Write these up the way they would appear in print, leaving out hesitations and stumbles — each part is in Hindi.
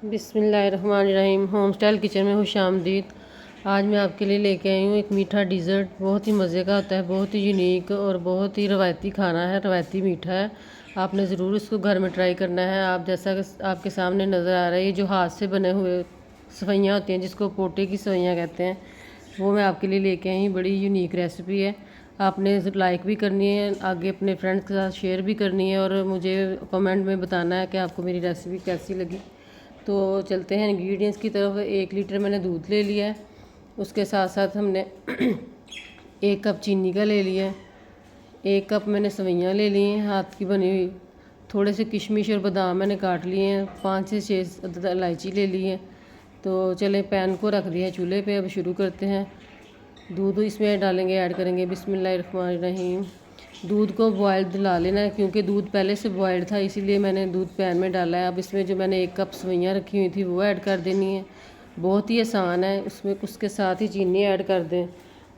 बिस्मिल्लाहिर्रहमानिर्रहीम। होम स्टाइल किचन में खुश आमदीद। आज मैं आपके लिए लेके आई हूँ एक मीठा डिज़र्ट। बहुत ही मज़े का होता है, बहुत ही यूनिक और बहुत ही रवायती खाना है, रवायती मीठा है। आपने ज़रूर इसको घर में ट्राई करना है। आप जैसा कि आपके सामने नज़र आ रहा है, ये जो हाथ से बने हुए सवैयाँ होती हैं, जिसको पोटे की सवैयाँ कहते हैं, वो मैं आपके लिए लेके आई हूँ। बड़ी यूनिक रेसिपी है, आपने लाइक भी करनी है, आगे अपने फ्रेंड्स के साथ शेयर भी करनी है और मुझे कमेंट में बताना है कि आपको मेरी रेसिपी कैसी लगी। तो चलते हैं इंग्रेडिएंट्स की तरफ। 1 लीटर मैंने दूध ले लिया है, उसके साथ साथ हमने 1 कप चीनी का ले लिया है, 1 कप मैंने सवैयाँ ले ली हैं हाथ की बनी हुई, थोड़े से किशमिश और बादाम मैंने काट लिए हैं, 5 से 6 अदद इलायची ले ली है। तो चले पैन को रख दिया है चूल्हे पे, अब शुरू करते हैं। दूध इसमें डालेंगे, ऐड करेंगे। बिस्मिल्लाहिर्रहमानिर्रहीम। दूध को बॉयल दिला लेना है, क्योंकि दूध पहले से बॉयल्ड था, इसीलिए मैंने दूध पैन में डाला है। अब इसमें जो मैंने 1 कप सवैयाँ रखी हुई थी वो ऐड कर देनी है। बहुत ही आसान है, उसमें उसके साथ ही चीनी ऐड कर दें,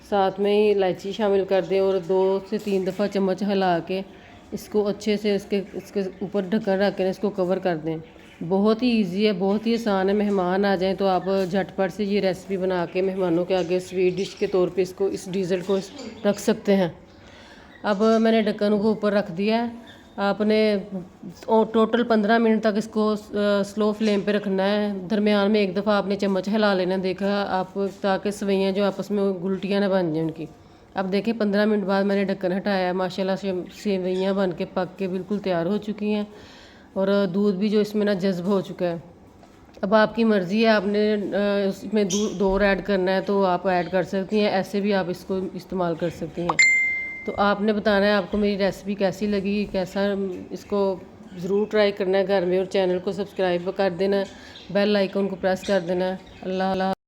साथ में ही इलायची शामिल कर दें और 2 से 3 दफ़ा चम्मच हिला के इसको अच्छे से इसके ऊपर ढक्कन रख कर इसको कवर कर दें। बहुत ही ईजी है, बहुत ही आसान है। मेहमान आ जाएँ तो आप झटपट से ये रेसिपी बना के मेहमानों के आगे स्वीट डिश के तौर पे इसको, इस डिज़र्ट को रख सकते हैं। अब मैंने ढक्कन को ऊपर रख दिया है। आपने टोटल 15 मिनट तक इसको स्लो फ्लेम पे रखना है। दरमियान में 1 दफ़ा आपने चम्मच हिला लेना, देखा आप, ताकि सवैयाँ जो आपस में गुलटियाँ ना बन जाए उनकी। अब देखें 15 मिनट बाद मैंने ढक्कन हटाया, माशाल्लाह से सेवैयाँ बन के पक के बिल्कुल तैयार हो चुकी हैं और दूध भी जो इसमें ना जज्ब हो चुका है। अब आपकी मर्ज़ी है, आपने इसमें दूध ऐड करना है तो आप ऐड कर सकती हैं, ऐसे भी आप इसको इस्तेमाल कर सकती हैं। तो आपने बताना है आपको मेरी रेसिपी कैसी लगी, कैसा। इसको ज़रूर ट्राई करना है घर में और चैनल को सब्सक्राइब कर देना, बेल आइकन को प्रेस कर देना। अल्लाह।